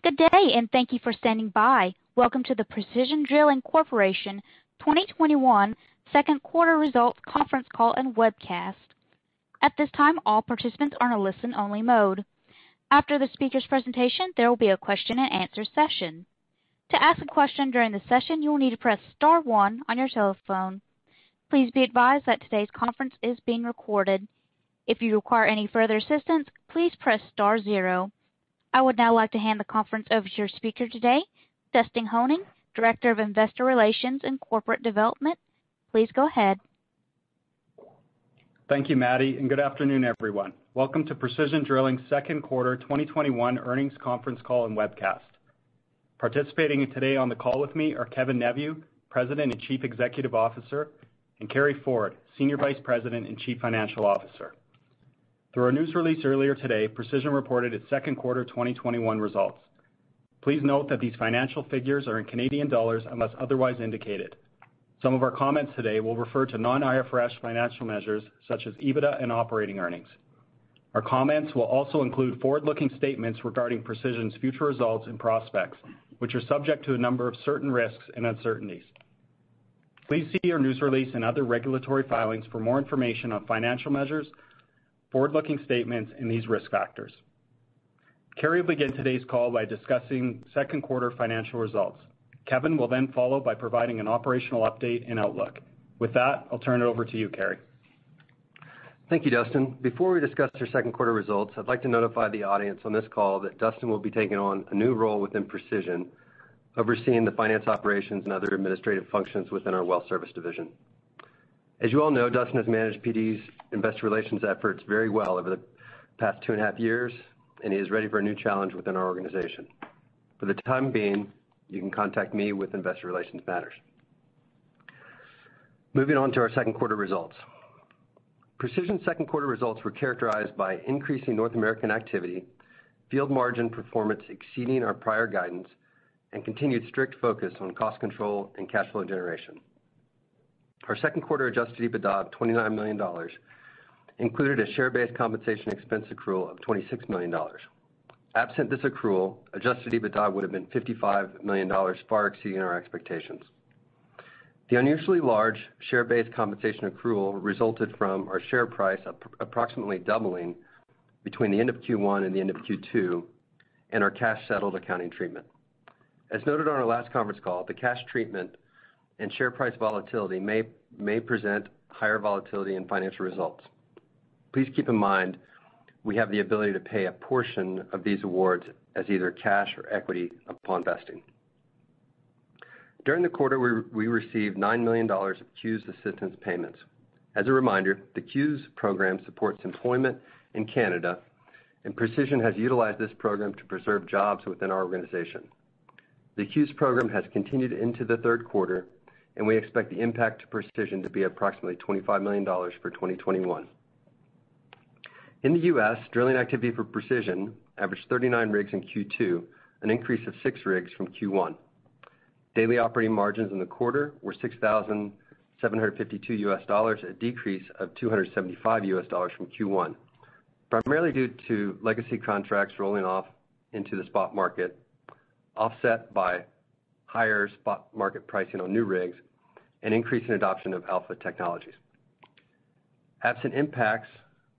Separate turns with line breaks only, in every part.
Good day, and thank you for standing by. Welcome to the Precision Drilling Corporation 2021 second quarter results conference call and webcast. At this time, all participants are in a listen-only mode. After the speaker's presentation, there will be a question-and-answer session. To ask a question during the session, you will need to press star one on your telephone. Please be advised that today's conference is being recorded. If you require any further assistance, please press star zero. I would now like to hand the conference over to your speaker today, Dustin Honing, Director of Investor Relations and Corporate Development. Please go ahead.
Thank you, Maddie, and good afternoon, everyone. Welcome to Precision Drilling's second quarter 2021 earnings conference call and webcast. Participating today on the call with me are Kevin Neveu, President and Chief Executive Officer, and Carey Ford, Senior Vice President and Chief Financial Officer. Through our news release earlier today, Precision reported its second quarter 2021 results. Please note that these financial figures are in Canadian dollars unless otherwise indicated. Some of our comments today will refer to non-IFRS financial measures such as EBITDA and operating earnings. Our comments will also include forward-looking statements regarding Precision's future results and prospects, which are subject to a number of certain risks and uncertainties. Please see our news release and other regulatory filings for more information on financial measures, forward-looking statements, and these risk factors. Carey will begin today's call by discussing second quarter financial results. Kevin will then follow by providing an operational update and outlook. With that, I'll turn it over to you, Carey.
Thank you, Dustin. Before we discuss our second quarter results, I'd like to notify the audience on this call that Dustin will be taking on a new role within Precision, overseeing the finance operations and other administrative functions within our well service division. As you all know, Dustin has managed PD's investor relations efforts very well over the past 2.5 years, and he is ready for a new challenge within our organization. For the time being, you can contact me with investor relations matters. Moving on to our second quarter results. Precision's second quarter results were characterized by increasing North American activity, field margin performance exceeding our prior guidance, and continued strict focus on cost control and cash flow generation. Our second quarter adjusted EBITDA of $29 million included a share-based compensation expense accrual of $26 million. Absent this accrual, adjusted EBITDA would have been $55 million, far exceeding our expectations. The unusually large share-based compensation accrual resulted from our share price approximately doubling between the end of Q1 and the end of Q2, and our cash-settled accounting treatment. As noted on our last conference call, the cash treatment and share price volatility may present higher volatility in financial results. Please keep in mind we have the ability to pay a portion of these awards as either cash or equity upon vesting. During the quarter, we received $9 million of CEWS assistance payments. As a reminder, the CEWS program supports employment in Canada, and Precision has utilized this program to preserve jobs within our organization. The CEWS program has continued into the third quarter, and we expect the impact to Precision to be approximately $25 million for 2021. In the U.S., drilling activity for Precision averaged 39 rigs in Q2, an increase of 6 rigs from Q1. Daily operating margins in the quarter were $6,752, a decrease of $275 from Q1, primarily due to legacy contracts rolling off into the spot market, offset by higher spot market pricing on new rigs and increasing adoption of alpha technologies. Absent impacts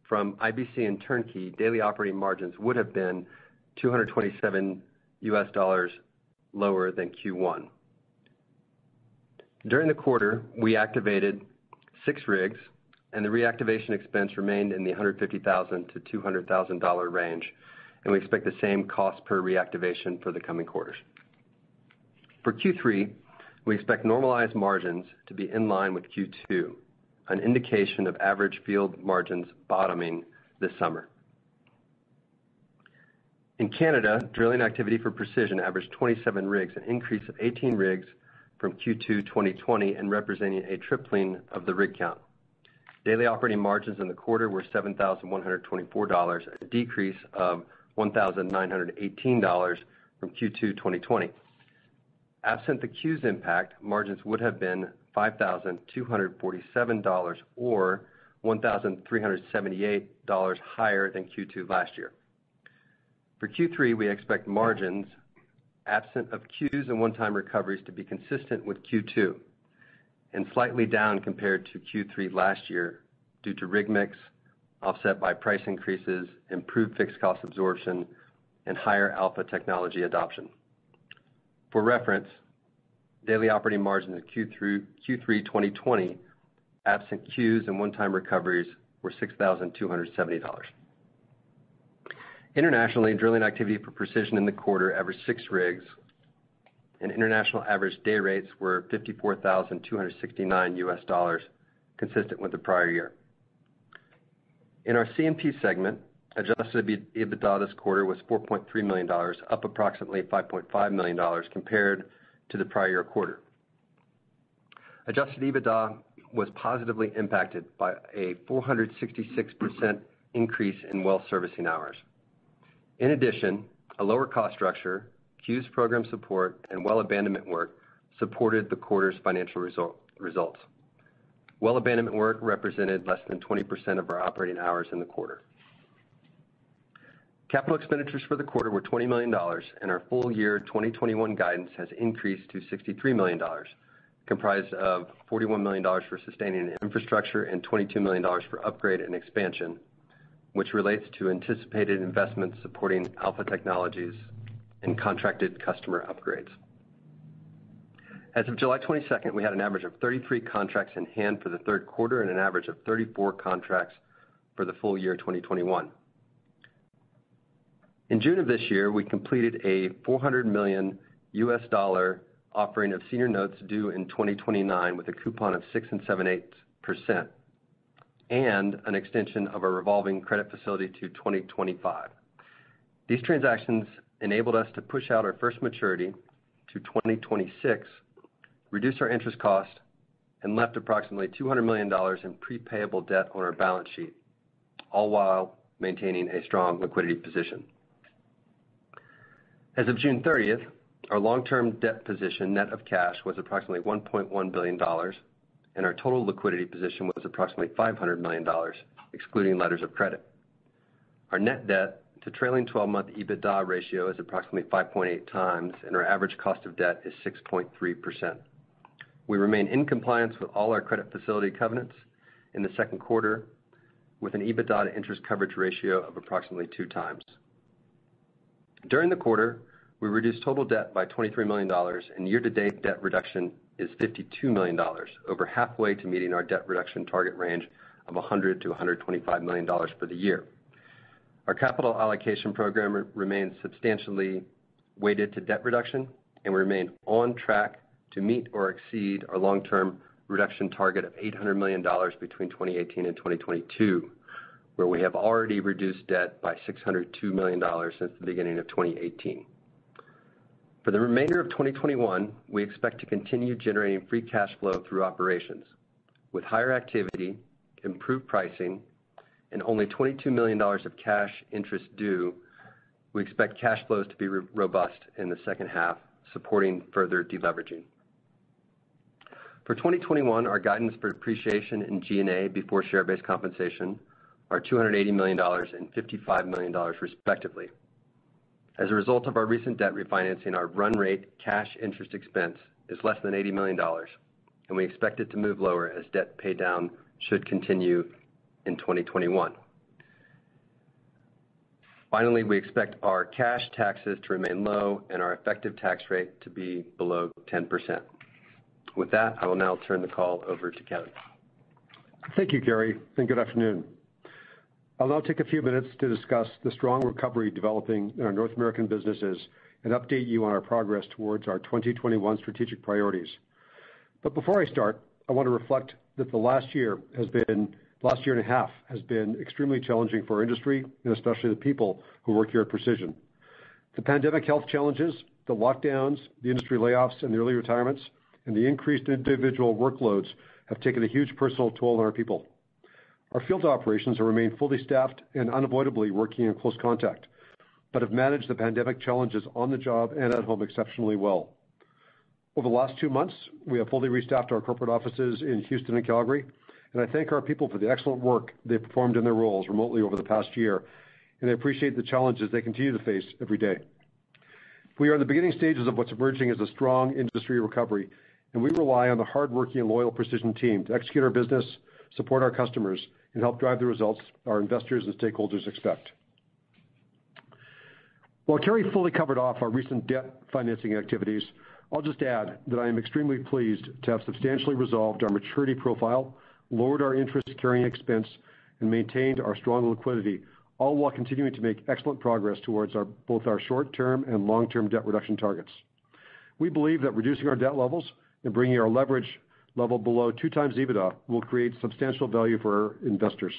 from IBC and turnkey, daily operating margins would have been $227 lower than Q1. During the quarter, we activated 6 rigs, and the reactivation expense remained in the $150,000 to $200,000 range, and we expect the same cost per reactivation for the coming quarters. For Q3, we expect normalized margins to be in line with Q2, an indication of average field margins bottoming this summer. In Canada, drilling activity for Precision averaged 27 rigs, an increase of 18 rigs from Q2 2020 and representing a tripling of the rig count. Daily operating margins in the quarter were $7,124, a decrease of $1,918 from Q2 2020. Absent the CEWS impact, margins would have been $5,247 or $1,378 higher than Q2 last year. For Q3, we expect margins, absent of Qs and one-time recoveries, to be consistent with Q2 and slightly down compared to Q3 last year due to rig mix, offset by price increases, improved fixed cost absorption, and higher alpha technology adoption. For reference, daily operating margins in Q3 2020, absent Qs and one-time recoveries, were $6,270. Internationally, drilling activity for Precision in the quarter averaged 6 rigs, and international average day rates were $54,269, consistent with the prior year. In our C&P segment, adjusted EBITDA this quarter was $4.3 million, up approximately $5.5 million compared to the prior year quarter. Adjusted EBITDA was positively impacted by a 466% increase in well servicing hours. In addition, a lower cost structure, Q's program support, and well abandonment work supported the quarter's financial results. Well abandonment work represented less than 20% of our operating hours in the quarter. Capital expenditures for the quarter were $20 million, and our full year 2021 guidance has increased to $63 million, comprised of $41 million for sustaining infrastructure and $22 million for upgrade and expansion, which relates to anticipated investments supporting alpha technologies and contracted customer upgrades. As of July 22nd, we had an average of 33 contracts in hand for the third quarter and an average of 34 contracts for the full year 2021. In June of this year, we completed a $400 million offering of senior notes due in 2029 with a coupon of 6 7/8% and an extension of our revolving credit facility to 2025. These transactions enabled us to push out our first maturity to 2026, reduce our interest cost, and left approximately $200 million in prepayable debt on our balance sheet, all while maintaining a strong liquidity position. As of June 30th, our long-term debt position net of cash was approximately $1.1 billion, and our total liquidity position was approximately $500 million, excluding letters of credit. Our net debt to trailing 12-month EBITDA ratio is approximately 5.8 times, and our average cost of debt is 6.3%. We remain in compliance with all our credit facility covenants in the second quarter with an EBITDA to interest coverage ratio of approximately 2 times. During the quarter, we reduced total debt by $23 million, and year-to-date debt reduction is $52 million, over halfway to meeting our debt reduction target range of $100 to $125 million for the year. Our capital allocation program remains substantially weighted to debt reduction, and we remain on track to meet or exceed our long-term reduction target of $800 million between 2018 and 2022, where we have already reduced debt by $602 million since the beginning of 2018. For the remainder of 2021, we expect to continue generating free cash flow through operations. With higher activity, improved pricing, and only $22 million of cash interest due, we expect cash flows to be robust in the second half, supporting further deleveraging. For 2021, our guidance for depreciation and G&A before share-based compensation are $280 million and $55 million respectively. As a result of our recent debt refinancing, our run rate cash interest expense is less than $80 million, and we expect it to move lower as debt pay down should continue in 2021. Finally, we expect our cash taxes to remain low and our effective tax rate to be below 10%. With that, I will now turn the call over to Kevin.
Thank you, Gary, and good afternoon. I'll now take a few minutes to discuss the strong recovery developing in our North American businesses and update you on our progress towards our 2021 strategic priorities. But before I start, I want to reflect that the last year and a half has been extremely challenging for our industry and especially the people who work here at Precision. The pandemic health challenges, the lockdowns, the industry layoffs and the early retirements, and the increased individual workloads have taken a huge personal toll on our people. Our field operations have remained fully staffed and unavoidably working in close contact, but have managed the pandemic challenges on the job and at home exceptionally well. Over the last 2 months, we have fully restaffed our corporate offices in Houston and Calgary, and I thank our people for the excellent work they performed in their roles remotely over the past year and I appreciate the challenges they continue to face every day. We are in the beginning stages of what's emerging as a strong industry recovery, and we rely on the hardworking and loyal Precision team to execute our business, support our customers, and help drive the results our investors and stakeholders expect. While Kerry fully covered off our recent debt financing activities, I'll just add that I am extremely pleased to have substantially resolved our maturity profile, lowered our interest carrying expense, and maintained our strong liquidity, all while continuing to make excellent progress towards both our short-term and long-term debt reduction targets. We believe that reducing our debt levels and bringing our leverage level below 2x EBITDA will create substantial value for our investors.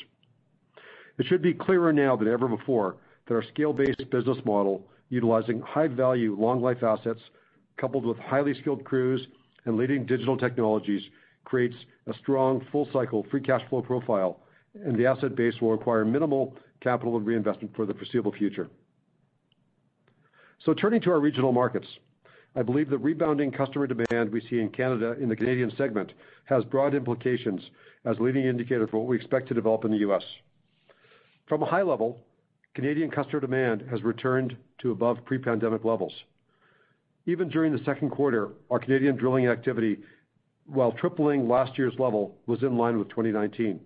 It should be clearer now than ever before that our scale-based business model, utilizing high-value, long-life assets, coupled with highly skilled crews and leading digital technologies, creates a strong, full-cycle free cash flow profile, and the asset base will require minimal capital and reinvestment for the foreseeable future. So turning to our regional markets, I believe the rebounding customer demand we see in Canada in the Canadian segment has broad implications as a leading indicator for what we expect to develop in the U.S. From a high level, Canadian customer demand has returned to above pre-pandemic levels. Even during the second quarter, our Canadian drilling activity, while tripling last year's level, was in line with 2019.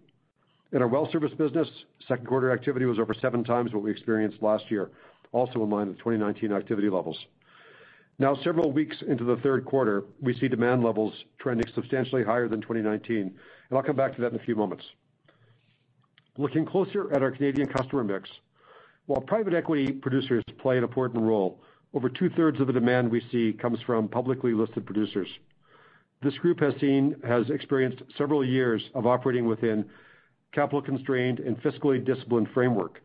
In our well service business, second quarter activity was over 7 times what we experienced last year, also in line with 2019 activity levels. Now, several weeks into the third quarter, we see demand levels trending substantially higher than 2019, and I'll come back to that in a few moments. Looking closer at our Canadian customer mix, while private equity producers play an important role, over 2/3 of the demand we see comes from publicly listed producers. This group has experienced several years of operating within capital-constrained and fiscally disciplined framework.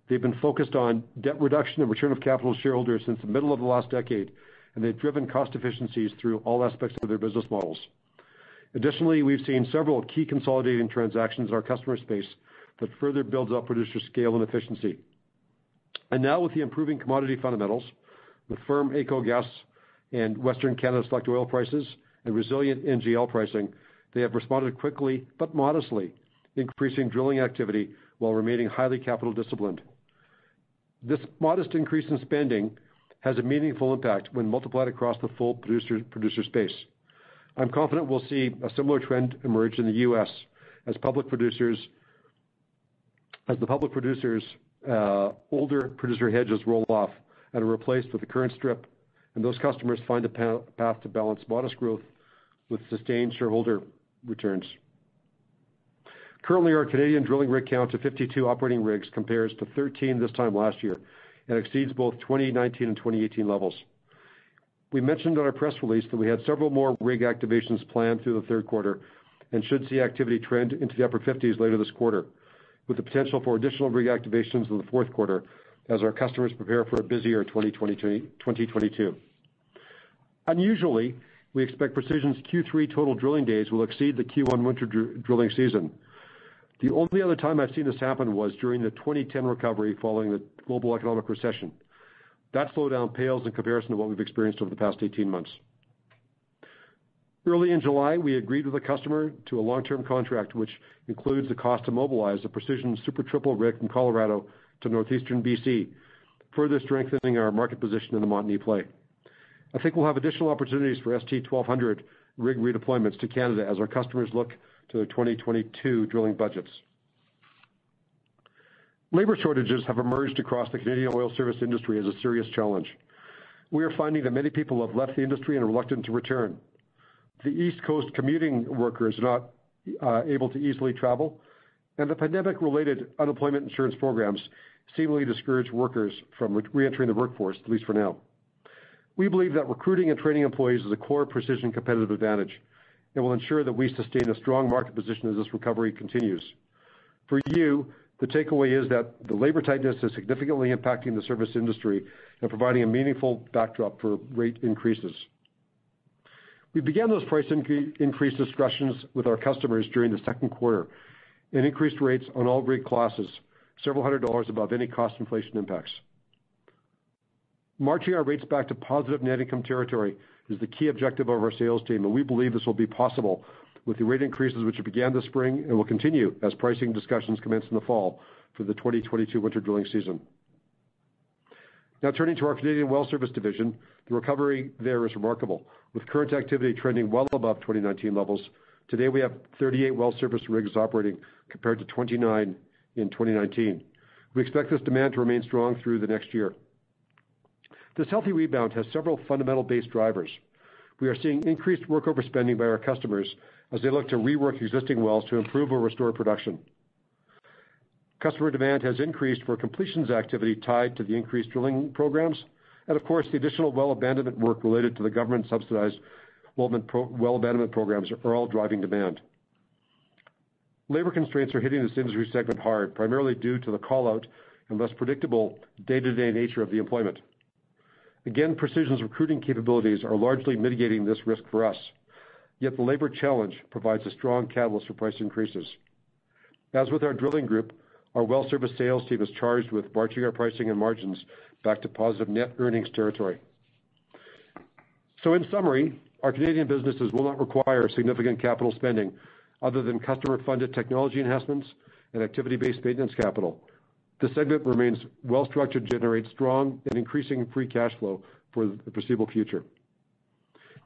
They've been focused on debt reduction and return of capital to shareholders since the middle of the last decade, and they've driven cost efficiencies through all aspects of their business models. Additionally, we've seen several key consolidating transactions in our customer space that further builds up producer scale and efficiency. And now with the improving commodity fundamentals, with firm AECO gas and Western Canada select oil prices and resilient NGL pricing, they have responded quickly but modestly, increasing drilling activity while remaining highly capital disciplined. This modest increase in spending has a meaningful impact when multiplied across the full producer space. I'm confident we'll see a similar trend emerge in the U.S. as the public producers' older producer hedges roll off and are replaced with the current strip, and those customers find a path to balance modest growth with sustained shareholder returns. Currently, our Canadian drilling rig count of 52 operating rigs compares to 13 this time last year and exceeds both 2019 and 2018 levels. We mentioned in our press release that we had several more rig activations planned through the third quarter and should see activity trend into the upper 50s later this quarter, with the potential for additional rig activations in the fourth quarter as our customers prepare for a busier 2022. Unusually, we expect Precision's Q3 total drilling days will exceed the Q1 winter drilling season. The only other time I've seen this happen was during the 2010 recovery following the global economic recession. That slowdown pales in comparison to what we've experienced over the past 18 months. Early in July, we agreed with a customer to a long-term contract which includes the cost to mobilize a Precision Super Triple rig from Colorado to northeastern BC, further strengthening our market position in the Montney play. I think we'll have additional opportunities for ST-1200 rig redeployments to Canada as our customers look to their 2022 drilling budgets. Labor shortages have emerged across the Canadian oil service industry as a serious challenge. We are finding that many people have left the industry and are reluctant to return. The East Coast commuting workers are not able to easily travel, and the pandemic-related unemployment insurance programs seemingly discourage workers from re-entering the workforce, at least for now. We believe that recruiting and training employees is a core Precision competitive advantage and will ensure that we sustain a strong market position as this recovery continues. For you, the takeaway is that the labor tightness is significantly impacting the service industry and providing a meaningful backdrop for rate increases. We began those price increase discussions with our customers during the second quarter and increased rates on all rig classes, several $100s above any cost inflation impacts. Marching our rates back to positive net income territory is the key objective of our sales team, and we believe this will be possible with the rate increases which began this spring and will continue as pricing discussions commence in the fall for the 2022 winter drilling season. Now turning to our Canadian Well Service division, the recovery there is remarkable, with current activity trending well above 2019 levels. Today we have 38 well service rigs operating compared to 29 in 2019. We expect this demand to remain strong through the next year. This healthy rebound has several fundamental base drivers. We are seeing increased workover spending by our customers as they look to rework existing wells to improve or restore production. Customer demand has increased for completions activity tied to the increased drilling programs, and of course, the additional well abandonment work related to the government-subsidized well abandonment programs are all driving demand. Labor constraints are hitting this industry segment hard, primarily due to the call-out and less predictable day-to-day nature of the employment. Again, Precision's recruiting capabilities are largely mitigating this risk for us, yet the labor challenge provides a strong catalyst for price increases. As with our drilling group, our well service sales team is charged with marching our pricing and margins back to positive net earnings territory. So in summary, our Canadian businesses will not require significant capital spending other than customer-funded technology enhancements and activity-based maintenance capital. This segment remains well-structured to generate strong and increasing free cash flow for the foreseeable future.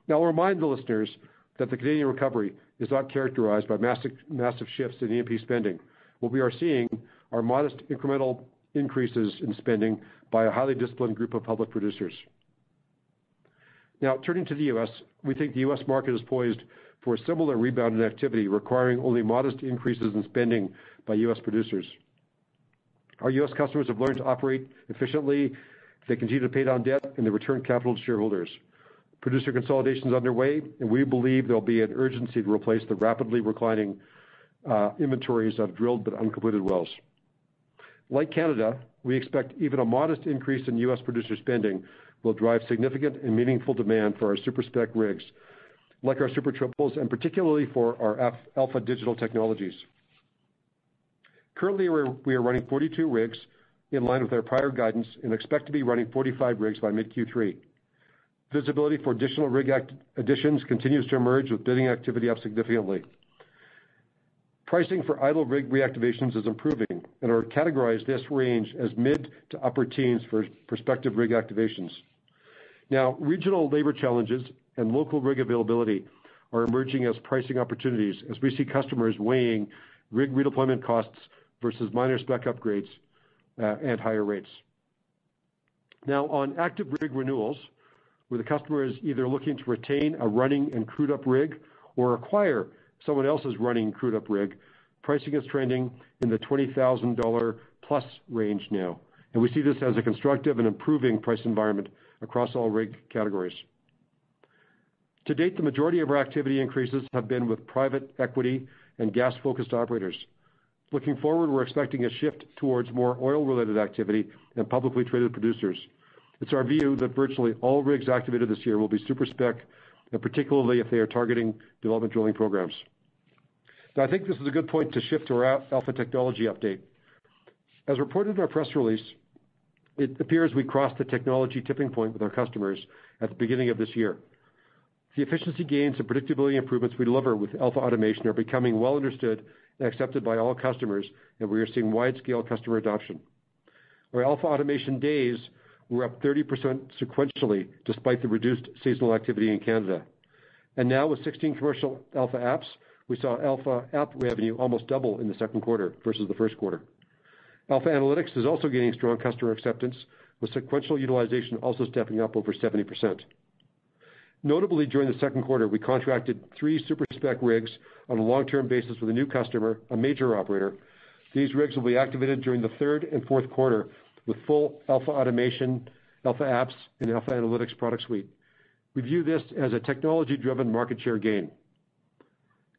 Now, I'll remind the listeners that the Canadian recovery is not characterized by massive shifts in E&P spending. What we are seeing are modest incremental increases in spending by a highly disciplined group of public producers. Now, turning to the U.S., we think the U.S. market is poised for a similar rebound in activity, requiring only modest increases in spending by U.S. producers. Our U.S. customers have learned to operate efficiently, they continue to pay down debt, and they return capital to shareholders. Producer consolidation is underway, and we believe there will be an urgency to replace the rapidly declining inventories of drilled but uncompleted wells. Like Canada, we expect even a modest increase in U.S. producer spending will drive significant and meaningful demand for our super-spec rigs, like our Super Triples, and particularly for our Alpha digital technologies. Currently, we are running 42 rigs in line with our prior guidance and expect to be running 45 rigs by mid-Q3. Visibility for additional rig additions continues to emerge, with bidding activity up significantly. Pricing for idle rig reactivations is improving, and I would categorize this range as mid to upper teens for prospective rig activations. Now, regional labor challenges and local rig availability are emerging as pricing opportunities as we see customers weighing rig redeployment costs versus minor spec upgrades and higher rates. Now, on active rig renewals, where the customer is either looking to retain a running and crewed up rig or acquire someone else's running crewed up rig, pricing is trending in the $20,000 plus range now, and we see this as a constructive and improving price environment across all rig categories. To date, the majority of our activity increases have been with private equity and gas-focused operators. Looking forward, we're expecting a shift towards more oil-related activity and publicly traded producers. It's our view that virtually all rigs activated this year will be super-spec, and particularly if they are targeting development drilling programs. Now, I think this is a good point to shift to our Alpha technology update. As reported in our press release, it appears we crossed the technology tipping point with our customers at the beginning of this year. The efficiency gains and predictability improvements we deliver with Alpha automation are becoming well understood and accepted by all customers, and we are seeing wide-scale customer adoption. Our Alpha automation days were up 30% sequentially despite the reduced seasonal activity in Canada. And now with 16 commercial Alpha apps, we saw Alpha app revenue almost double in the second quarter versus the first quarter. Alpha Analytics is also gaining strong customer acceptance, with sequential utilization also stepping up over 70%. Notably, during the second quarter, we contracted 3 super-spec rigs on a long-term basis with a new customer, a major operator. These rigs will be activated during the third and fourth quarter with full Alpha automation, Alpha apps, and Alpha Analytics product suite. We view this as a technology-driven market share gain.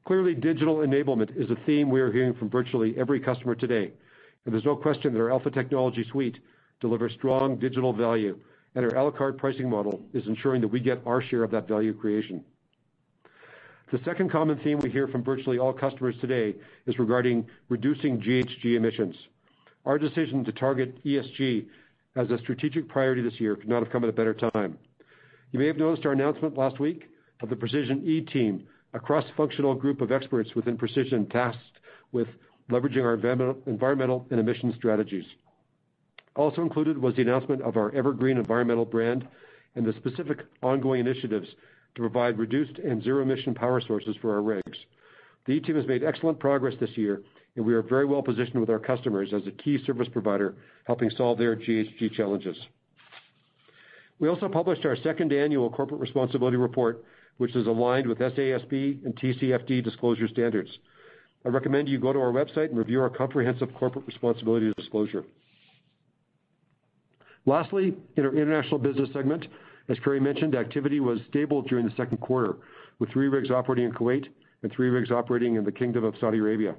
Clearly, digital enablement is a theme we are hearing from virtually every customer today, and there's no question that our Alpha technology suite delivers strong digital value, and our a la carte pricing model is ensuring that we get our share of that value creation. The second common theme we hear from virtually all customers today is regarding reducing GHG emissions. Our decision to target ESG as a strategic priority this year could not have come at a better time. You may have noticed our announcement last week of the Precision E team a cross-functional group of experts within Precision tasked with leveraging our environmental and emission strategies. Also included was the announcement of our Evergreen environmental brand and the specific ongoing initiatives to provide reduced and zero-emission power sources for our rigs. The E-team has made excellent progress this year, and we are very well positioned with our customers as a key service provider helping solve their GHG challenges. We also published our second annual corporate responsibility report, which is aligned with SASB and TCFD disclosure standards. I recommend you go to our website and review our comprehensive corporate responsibility disclosure. Lastly, in our international business segment, as Carey mentioned, activity was stable during the second quarter, with 3 rigs operating in Kuwait and 3 rigs operating in the Kingdom of Saudi Arabia.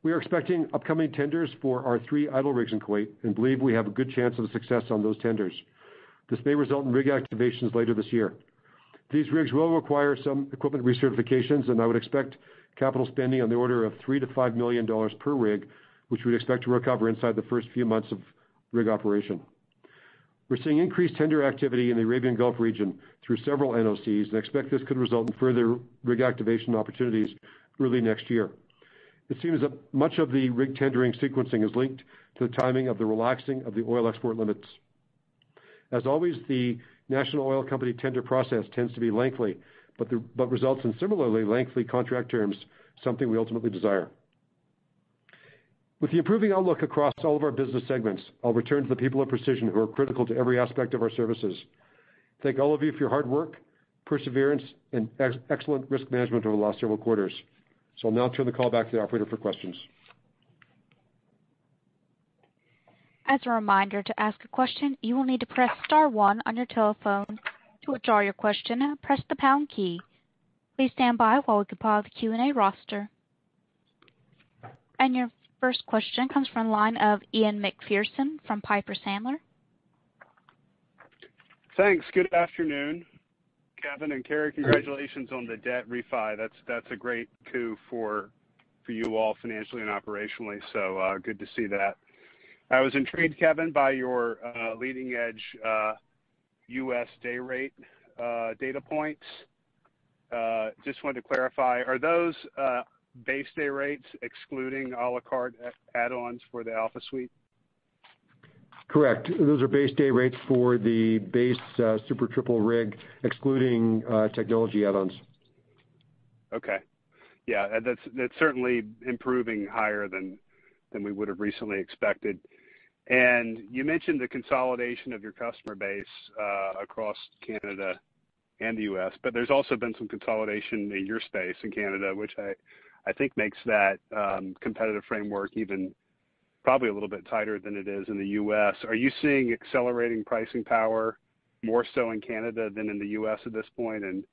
We are expecting upcoming tenders for our 3 idle rigs in Kuwait and believe we have a good chance of success on those tenders. This may result in rig activations later this year. These rigs will require some equipment recertifications, and I would expect capital spending on the order of $3 to $5 million per rig, which we'd expect to recover inside the first few months of rig operation. We're seeing increased tender activity in the Arabian Gulf region through several NOCs and expect this could result in further rig activation opportunities early next year. It seems that much of the rig tendering sequencing is linked to the timing of the relaxing of the oil export limits. As always, the National Oil Company tender process tends to be lengthy, but results in similarly lengthy contract terms, something we ultimately desire. With the improving outlook across all of our business segments, I'll return to the people of Precision who are critical to every aspect of our services. Thank all of you for your hard work, perseverance, and excellent risk management over the last several quarters. So I'll now turn the call back to the operator for questions.
As a reminder, to ask a question, you will need to press star 1 on your telephone. To withdraw your question, press the pound key. Please stand by while we compile the Q&A roster. And your first question comes from the line of Ian McPherson from Piper Sandler.
Thanks. Good afternoon, Kevin and Carey. Congratulations on the debt refi. That's a great coup for you all financially and operationally. So good to see that. I was intrigued, Kevin, by your leading edge U.S. day rate data points. Just wanted to clarify: are those base day rates excluding a la carte add-ons for the Alpha Suite?
Correct. Those are base day rates for the base Super Triple rig, excluding technology add-ons.
Okay. Yeah, that's certainly improving higher than we would have recently expected. And you mentioned the consolidation of your customer base across Canada and the U.S., but there's also been some consolidation in your space in Canada, which I think makes that competitive framework even probably a little bit tighter than it is in the U.S. Are you seeing accelerating pricing power more so in Canada than in the U.S. at this point? And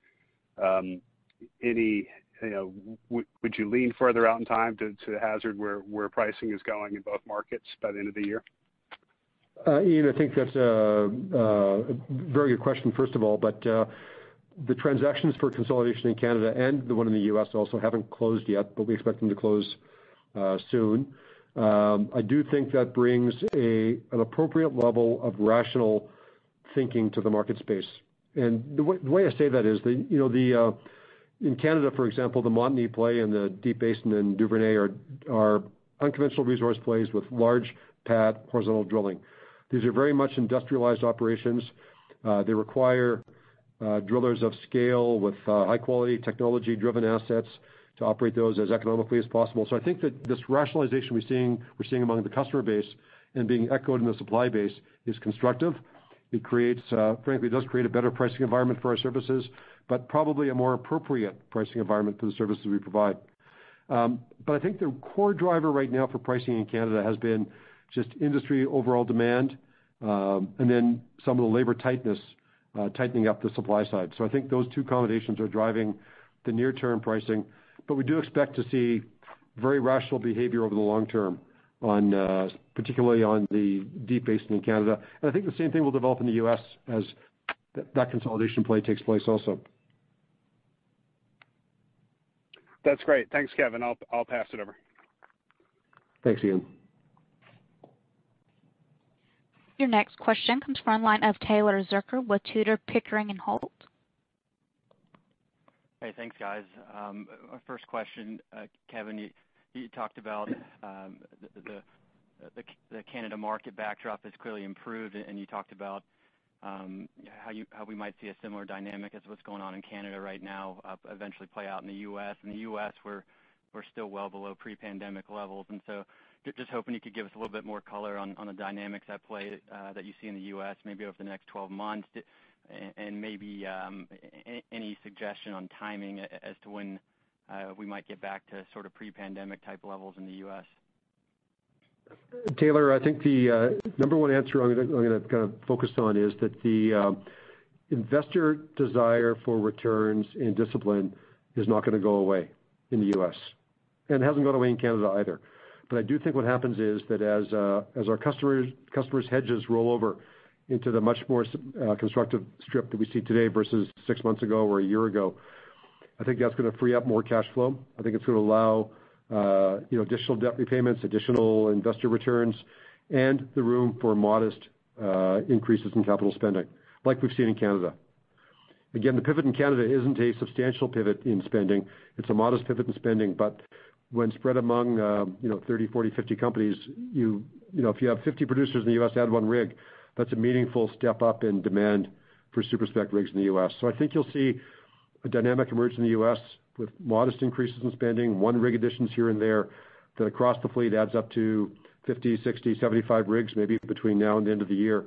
would you lean further out in time to hazard where pricing is going in both markets by the end of the year?
Ian, I think that's a very good question, first of all, but the transactions for consolidation in Canada and the one in the U.S. also haven't closed yet, but we expect them to close soon. I do think that brings an appropriate level of rational thinking to the market space. And the way I say that is, in Canada, for example, the Montney play and the Deep Basin and Duvernay are unconventional resource plays with large pad horizontal drilling. These are very much industrialized operations. They require drillers of scale with high-quality technology-driven assets to operate those as economically as possible. So I think that this rationalization we're seeing among the customer base and being echoed in the supply base is constructive. It creates, frankly, it does create a better pricing environment for our services, but probably a more appropriate pricing environment for the services we provide. But I think the core driver right now for pricing in Canada has been just industry overall demand, and then some of the labor tightness tightening up the supply side. So I think those two combinations are driving the near-term pricing, but we do expect to see very rational behavior over the long term, particularly on the Deep Basin in Canada. And I think the same thing will develop in the U.S. as that consolidation play takes place also.
That's great. Thanks, Kevin. I'll pass it over.
Thanks, Ian.
Your next question comes from the line of Taylor Zurcher with Tudor, Pickering, and Holt.
Hey, thanks, guys. My first question, Kevin, you talked about the Canada market backdrop has clearly improved, and you talked about how we might see a similar dynamic as what's going on in Canada right now eventually play out in the U.S. In the U.S., we're still well below pre-pandemic levels, and so just hoping you could give us a little bit more color on the dynamics at play that you see in the U.S. maybe over the next 12 months, and maybe any suggestion on timing as to when we might get back to sort of pre-pandemic type levels in the U.S.
Taylor, I think the number one answer I'm going to kind of focus on is that the investor desire for returns and discipline is not going to go away in the U.S. and it hasn't gone away in Canada either. But I do think what happens is that as our customers' hedges roll over into the much more constructive strip that we see today versus 6 months ago or a year ago, I think that's going to free up more cash flow. I think it's going to allow additional debt repayments, additional investor returns, and the room for modest increases in capital spending, like we've seen in Canada. Again, the pivot in Canada isn't a substantial pivot in spending. It's a modest pivot in spending, but when spread among 30, 40, 50 companies, if you have 50 producers in the U.S. add one rig, that's a meaningful step up in demand for super-spec rigs in the U.S. So I think you'll see a dynamic emerge in the U.S. with modest increases in spending, one rig additions here and there, that across the fleet adds up to 50, 60, 75 rigs maybe between now and the end of the year.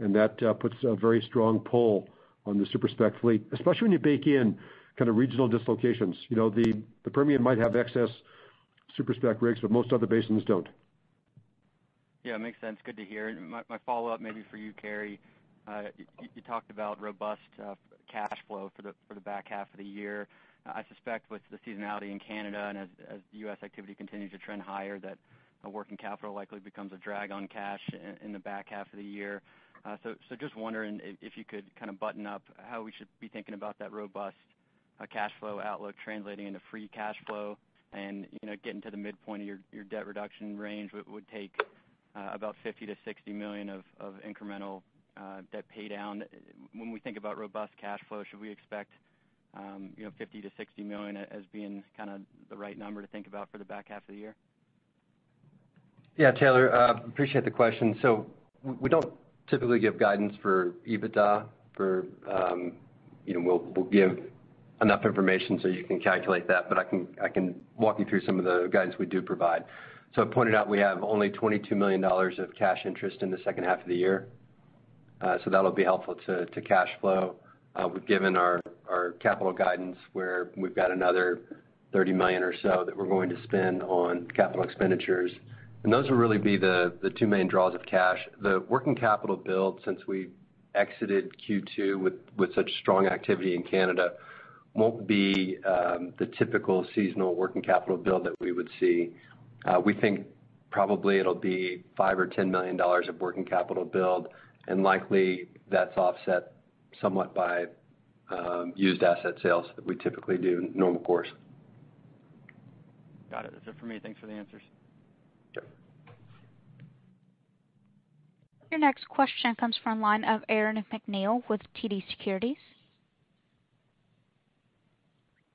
And that puts a very strong pull on the super-spec fleet, especially when you bake in kind of regional dislocations. The Permian might have excess super-spec rigs, but most other basins don't.
Yeah, it makes sense. Good to hear. And my follow-up maybe for you, Carey. You talked about robust cash flow for the back half of the year. I suspect with the seasonality in Canada and as U.S. activity continues to trend higher, that working capital likely becomes a drag on cash in the back half of the year. So just wondering if you could kind of button up how we should be thinking about that robust cash flow outlook translating into free cash flow, and getting to the midpoint of your debt reduction range would take about $50 to $60 million of incremental debt pay down. When we think about robust cash flow, should we expect $50 to $60 million as being kind of the right number to think about for the back half of the year?
Yeah, Taylor, appreciate the question. So we don't typically give guidance for EBITDA. We'll give enough information so you can calculate that, but I can walk you through some of the guidance we do provide. So I pointed out we have only $22 million of cash interest in the second half of the year. So that'll be helpful to cash flow. We've given our capital guidance where we've got another $30 million or so that we're going to spend on capital expenditures. And those will really be the two main draws of cash. The working capital build, since we exited Q2 with such strong activity in Canada, won't be the typical seasonal working capital build that we would see. We think probably it'll be $5 or $10 million of working capital build, and likely that's offset somewhat by used asset sales that we typically do in normal course.
Got it. That's it for me. Thanks for the answers.
Sure.
Your next question comes from the line of Aaron McNeil with TD Securities.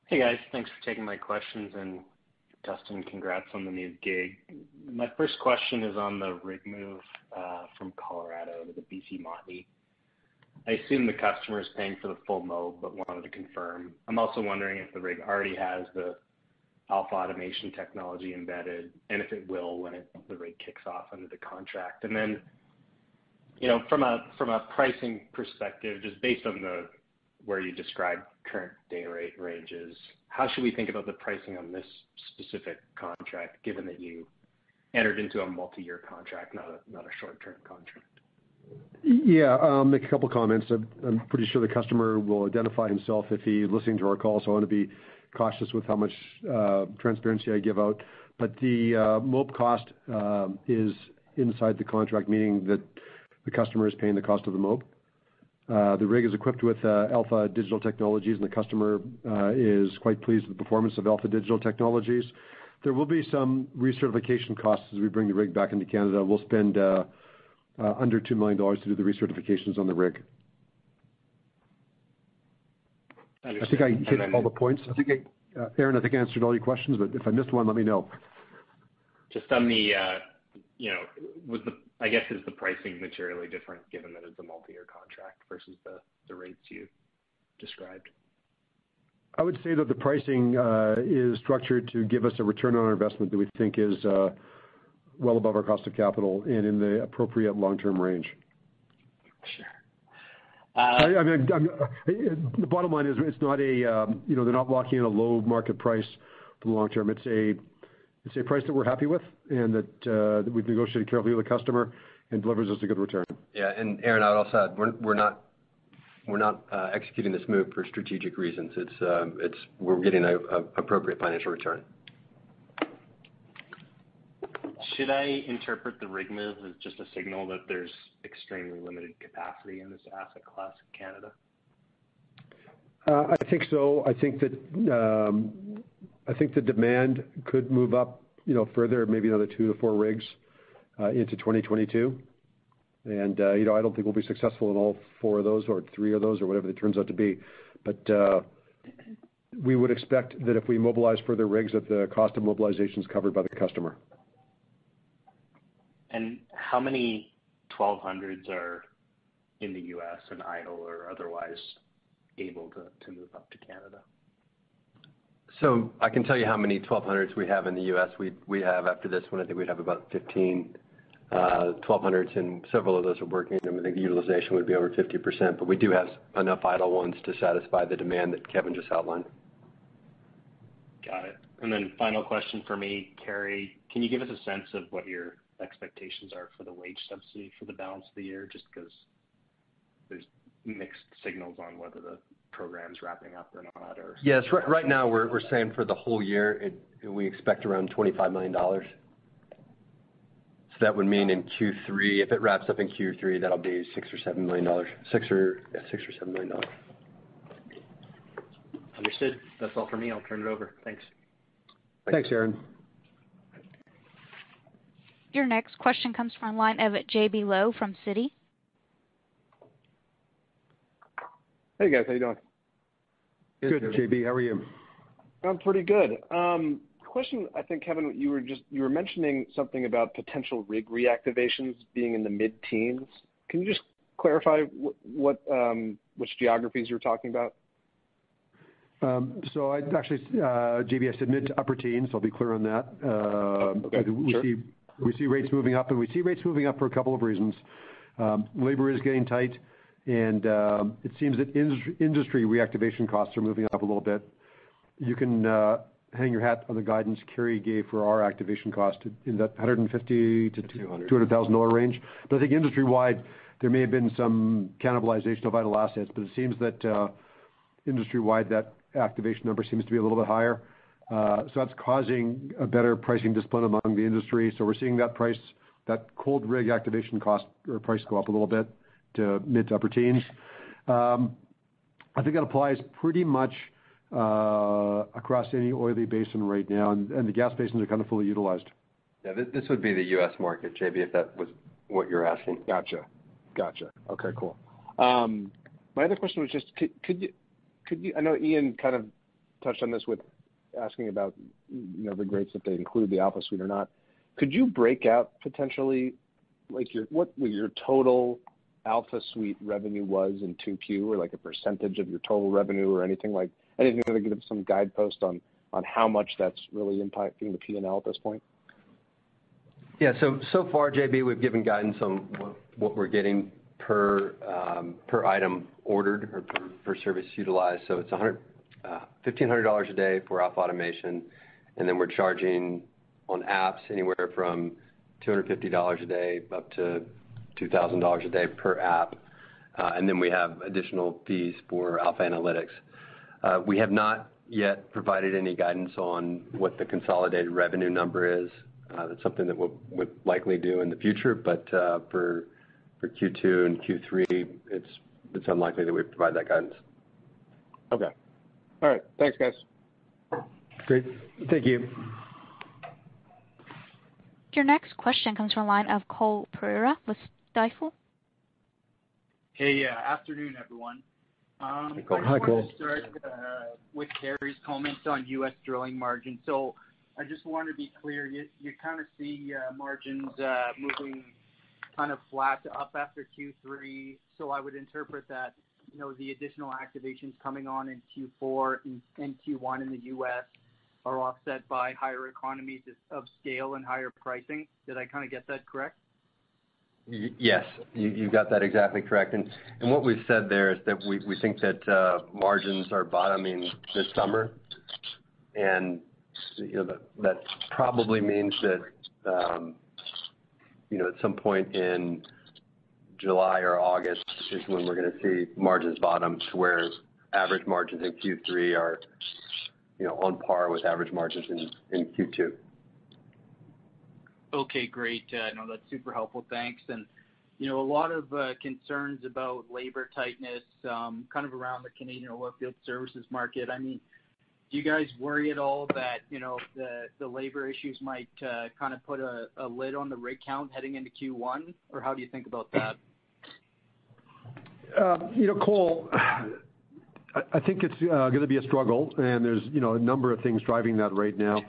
Hey guys, thanks for taking my questions, and Dustin, congrats on the new gig. My first question is on the rig move from Colorado to the BC Montney. I assume the customer is paying for the full mob, but wanted to confirm. I'm also wondering if the rig already has the alpha automation technology embedded, and if it will when the rig kicks off under the contract. And then, from a pricing perspective, just based on where you described current day rate ranges, how should we think about the pricing on this specific contract, given that you entered into a multi-year contract, not a short-term contract?
Yeah, I'll make a couple comments. I'm pretty sure the customer will identify himself if he's listening to our call, so I want to be cautious with how much transparency I give out. But the mob cost is inside the contract, meaning that the customer is paying the cost of the mob. The rig is equipped with Alpha Digital Technologies, and the customer is quite pleased with the performance of Alpha Digital Technologies. There will be some recertification costs as we bring the rig back into Canada. We'll spend under $2 million to do the recertifications on the rig.
Understood.
I think I hit all the points. Aaron, I think I answered all your questions, but if I missed one, let me know.
Just on the, is the pricing materially different given that it's a multi-year contract versus the rates you described?
I would say that the pricing is structured to give us a return on our investment that we think is well above our cost of capital and in the appropriate long-term range.
Sure.
The bottom line is it's not they're not locking in a low market price for the long term. It's a price that we're happy with and that we've negotiated carefully with the customer and delivers us a good return.
Yeah, and Aaron, I would also add we're not executing this move for strategic reasons. We're getting an appropriate financial return.
Should I interpret the rig move as just a signal that there's extremely limited capacity in this asset class in Canada?
I think so. I think the demand could move up, further, maybe another 2 to 4 rigs into 2022. And I don't think we'll be successful in all 4 of those or 3 of those or whatever it turns out to be. But we would expect that if we mobilize further rigs, that the cost of mobilization is covered by the customer.
And how many 1200s are in the U.S. and idle or otherwise able to move up to Canada?
So I can tell you how many 1200s we have in the U.S. We have, after this one, I think we'd have about 15 1200s, and several of those are working. I think the utilization would be over 50%, but we do have enough idle ones to satisfy the demand that Kevin just outlined.
Got it. And then final question for me, Carey, can you give us a sense of what your expectations are for the wage subsidy for the balance of the year, just because there's mixed signals on whether the program's wrapping up or not? Or
yes, right now we're saying for the whole year we expect around $25 million. So that would mean in Q3, if it wraps up in Q3, that'll be $6 or $7 million. $6 or $7 million.
Understood. That's all for me. I'll turn it over. Thanks.
Thanks, Aaron.
Your next question comes from the line of J.B. Lowe from Citi.
Hey guys, how you doing?
Good, JB. How are you?
I'm pretty good. Question, I think, Kevin, you were mentioning something about potential rig reactivations being in the mid-teens. Can you just clarify which geographies you're talking about?
So I actually, JB, I said mid to upper teens. So I'll be clear on that.
Okay, sure.
We see rates moving up, and we see rates moving up for a couple of reasons. Labor is getting tight, and it seems that industry reactivation costs are moving up a little bit. You can hang your hat on the guidance Carey gave for our activation cost in that $150,000 to $200,000 range. But I think industry-wide, there may have been some cannibalization of idle assets, but it seems that industry-wide, that activation number seems to be a little bit higher. So that's causing a better pricing discipline among the industry. So we're seeing that cold rig activation cost or price go up a little bit to mid to upper teens. I think that applies pretty much across any oily basin right now, and the gas basins are kind of fully utilized.
Yeah, this would be the U.S. market, JB, if that was what you're asking.
Gotcha. Okay, cool. My other question was just, could you? I know Ian kind of touched on this with asking about the rates, if they include the Alpha Suite or not. Could you break out potentially like what your total Alpha Suite revenue was in 2Q, or like a percentage of your total revenue, or anything that could give some guidepost on how much that's really impacting the P&L at this point?
Yeah, so far, JB, we've given guidance on what we're getting per item ordered or per service utilized. So it's $1,500 a day for Alpha Automation, and then we're charging on apps anywhere from $250 a day up to $2,000 a day per app, and then we have additional fees for Alpha Analytics. We have not yet provided any guidance on what the consolidated revenue number is. That's something that we'll likely do in the future, but for Q2 and Q3, it's unlikely that we provide that guidance.
Okay. All right. Thanks, guys.
Great. Thank you.
Your next question comes from the line of Cole Pereira with Stifel.
Hey, afternoon, everyone. I
Hi, Cole.
want to start with Carey's comments on U.S. drilling margins. So I just want to be clear. You kind of see margins moving kind of flat to up after Q3. So I would interpret that, the additional activations coming on in Q4 and Q1 in the U.S. are offset by higher economies of scale and higher pricing. Did I kind of get that correct?
Yes, you got that exactly correct. And what we've said there is that we think that margins are bottoming this summer, and that probably means that at some point in July or August is when we're going to see margins bottom to where average margins in Q3 are on par with average margins in Q2.
Okay, great. No, that's super helpful. Thanks. And, a lot of concerns about labor tightness kind of around the Canadian oilfield services market. I mean, do you guys worry at all that, the labor issues might kind of put a lid on the rig count heading into Q1? Or how do you think about that?
Cole, I think it's going to be a struggle, and there's, a number of things driving that right now.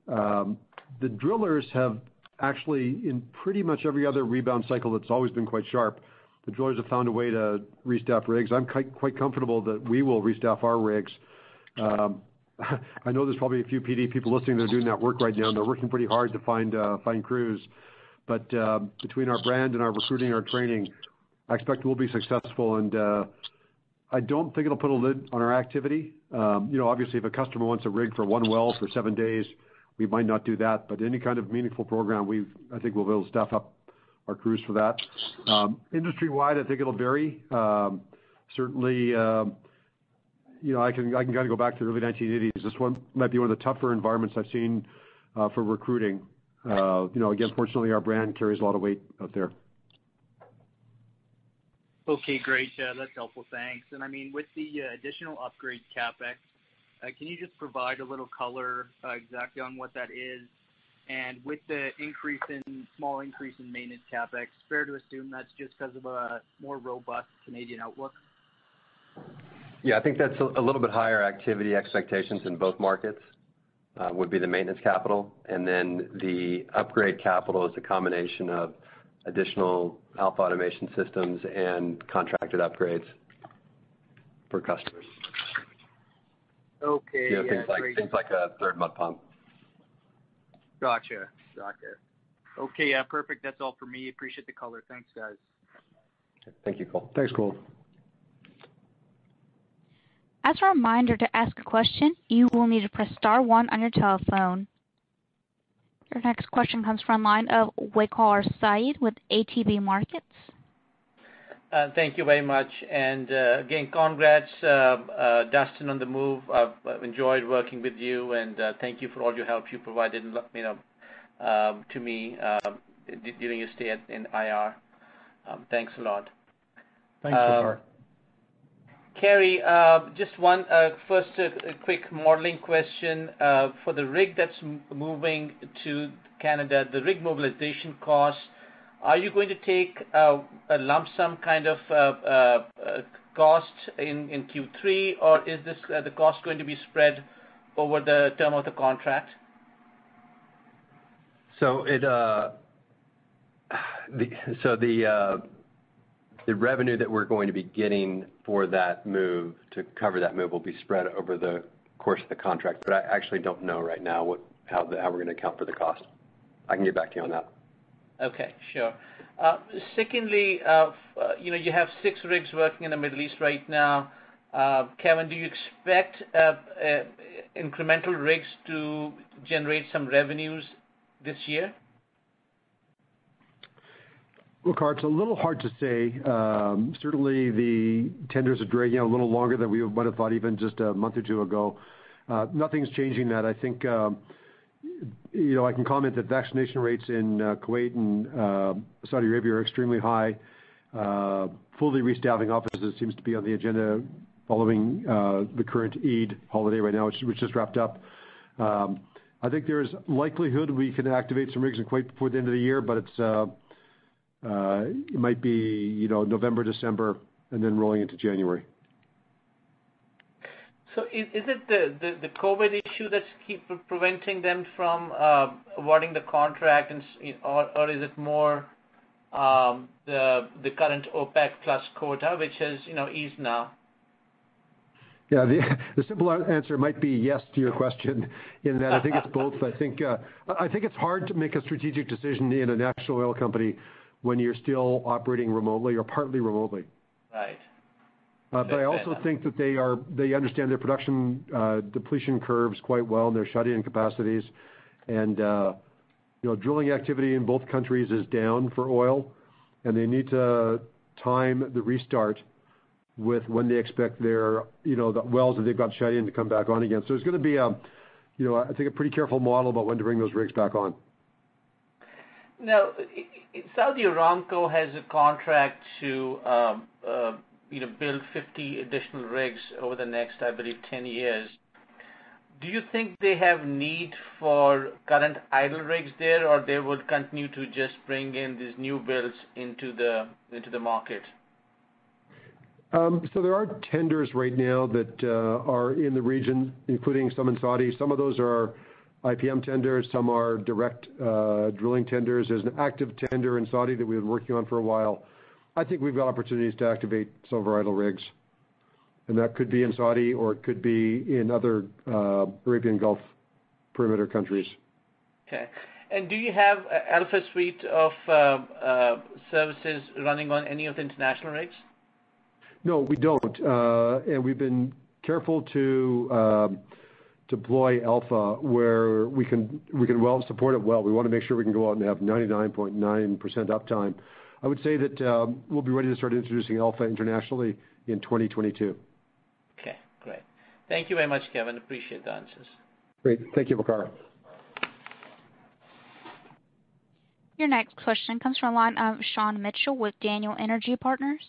The drillers have actually, in pretty much every other rebound cycle that's always been quite sharp, the drillers have found a way to restaff rigs. I'm quite comfortable that we will restaff our rigs. I know there's probably a few PD people listening that are doing that work right now, and they're working pretty hard to find crews. But between our brand and our recruiting and our training, I expect we'll be successful, and I don't think it'll put a lid on our activity. Obviously, if a customer wants a rig for one well for 7 days, we might not do that. But any kind of meaningful program, I think we'll be able to staff up our crews for that. Industry-wide, I think it'll vary. Certainly, I can kind of go back to the early 1980s. This one might be one of the tougher environments I've seen for recruiting. Again, fortunately, our brand carries a lot of weight out there.
Okay, great. That's helpful. Thanks. And I mean, with the additional upgrade CapEx, can you just provide a little color exactly on what that is? And with the small increase in maintenance CapEx, fair to assume that's just because of a more robust Canadian outlook?
Yeah, I think that's a little bit higher activity expectations in both markets would be the maintenance capital. And then the upgrade capital is a combination of additional alpha automation systems and contracted upgrades for customers.
Okay.
Things like a third mud pump.
Gotcha. Okay, perfect. That's all for me. Appreciate the color. Thanks, guys.
Thank you, Cole.
Thanks, Cole.
As a reminder, to ask a question, you will need to press star 1 on your telephone. Your next question comes from the line of Waqar Syed with ATB Markets.
Thank you very much. And again, congrats, Dustin, on the move. I've enjoyed working with you, and thank you for all your help you provided to me during your stay in IR. Thanks a lot.
Thanks, Waqar.
Carey, just one first a quick modeling question. For the rig that's moving to Canada, the rig mobilization costs, are you going to take a lump sum kind of cost in Q3, or is this the cost going to be spread over the term of the contract?
So the revenue that we're going to be getting for that move, to cover that move, will be spread over the course of the contract. But I actually don't know right now how we're going to account for the cost. I can get back to you on that. Okay,
sure. Secondly, you have 6 rigs working in the Middle East right now. Kevin, do you expect incremental rigs to generate some revenues this year?
Waqar, it's a little hard to say. Certainly, the tenders are dragging out a little longer than we might have thought even just a month or two ago. Nothing's changing that. I think, I can comment that vaccination rates in Kuwait and Saudi Arabia are extremely high. Fully restaffing offices seems to be on the agenda following the current Eid holiday right now, which just wrapped up. I think there's likelihood we can activate some rigs in Kuwait before the end of the year, but it might be November, December, and then rolling into January.
So is it the COVID issue that's preventing them from awarding the contract, or is it more the current OPEC plus quota, which has eased now?
Yeah, the simple answer might be yes to your question. In that, I think it's both. I think it's hard to make a strategic decision in a national oil company when you're still operating remotely or partly remotely.
Right.
But I also think that they understand their production depletion curves quite well and their shut-in capacities, and drilling activity in both countries is down for oil, and they need to time the restart with when they expect their the wells that they've got shut in to come back on again. So there's going to be I think a pretty careful model about when to bring those rigs back on.
Now, Saudi Aramco has a contract to build 50 additional rigs over the next, I believe, 10 years. Do you think they have need for current idle rigs there, or they would continue to just bring in these new builds into the market?
So there are tenders right now that are in the region, including some in Saudi. Some of those are IPM tenders, some are direct drilling tenders. There's an active tender in Saudi that we've been working on for a while. I think we've got opportunities to activate some of our idle rigs, and that could be in Saudi or it could be in other Arabian Gulf perimeter countries. Okay.
And do you have Alpha suite of services running on any of the international rigs?
No, we don't, and we've been careful to deploy Alpha where we can well support it well. We want to make sure we can go out and have 99.9% uptime. I would say that we'll be ready to start introducing Alpha internationally in 2022.
Okay, great. Thank you very much, Kevin. Appreciate the answers.
Great. Thank you, Waqar.
Your next question comes from the line of Sean Mitchell with Daniel Energy Partners.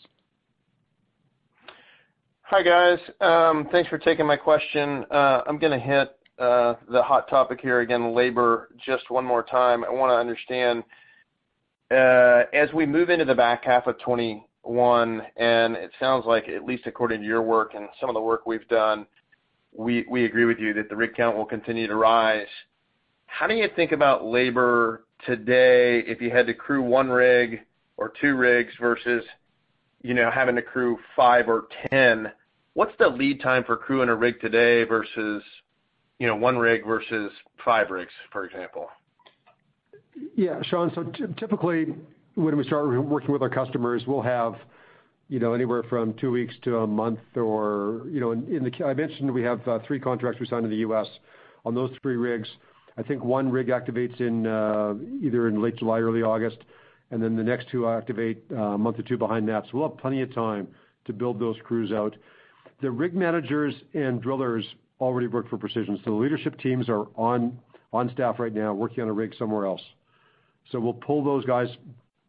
Hi, guys. Thanks for taking my question. I'm going to hit the hot topic here again, labor, just one more time. I want to understand, as we move into the back half of 21, and it sounds like, at least according to your work and some of the work we've done, we agree with you that the rig count will continue to rise. How do you think about labor today if you had to crew one rig or two rigs versus having to crew 5 or 10? What's the lead time for crewing a rig today versus, one rig versus 5 rigs, for example?
Yeah, Sean, so typically when we start working with our customers, we'll have, anywhere from 2 weeks to a month or, I mentioned we have 3 contracts we signed in the U.S. On those 3 rigs, I think 1 rig activates in either in late July, early August, and then the next 2 activate a month or 2 behind that. So we'll have plenty of time to build those crews out. The rig managers and drillers already work for Precision, so the leadership teams are on staff right now working on a rig somewhere else. So we'll pull those guys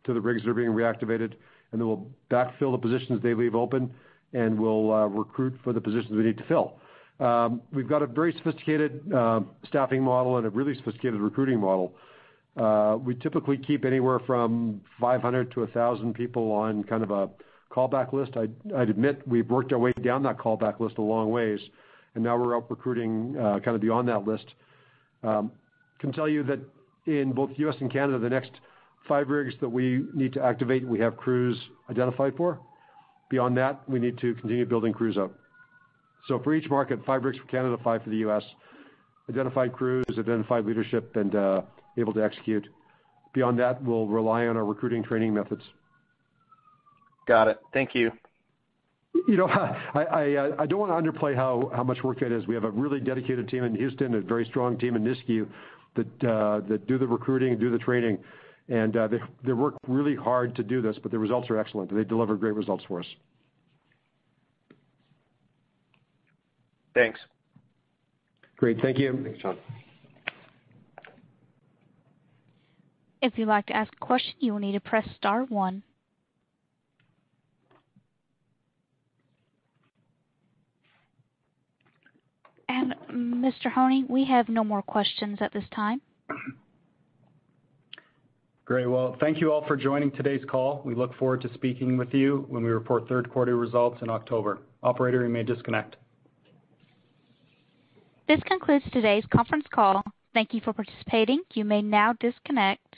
to the rigs that are being reactivated, and then we'll backfill the positions they leave open, and we'll recruit for the positions we need to fill. We've got a very sophisticated staffing model and a really sophisticated recruiting model. We typically keep anywhere from 500 to 1,000 people on kind of a callback list. I'd admit we've worked our way down that callback list a long ways, and now we're out recruiting kind of beyond that list. Can tell you that in both U.S. and Canada, the next 5 rigs that we need to activate, we have crews identified for. Beyond that, we need to continue building crews up. So for each market, 5 rigs for Canada, 5 for the U.S. Identified crews, identified leadership, and able to execute. Beyond that, we'll rely on our recruiting training methods.
Got it. Thank you.
I don't want to underplay how much work that is. We have a really dedicated team in Houston, a very strong team in Nisku that do the recruiting and do the training, and they work really hard to do this, but the results are excellent. They deliver great results for us.
Thanks.
Great. Thank you. Thanks, Sean.
If you'd like to ask a question, you will need to press star 1. And Mr. Honey, we have no more questions at this time.
Great. Well, thank you all for joining today's call. We look forward to speaking with you when we report third quarter results in October. Operator, you may disconnect.
This concludes today's conference call. Thank you for participating. You may now disconnect.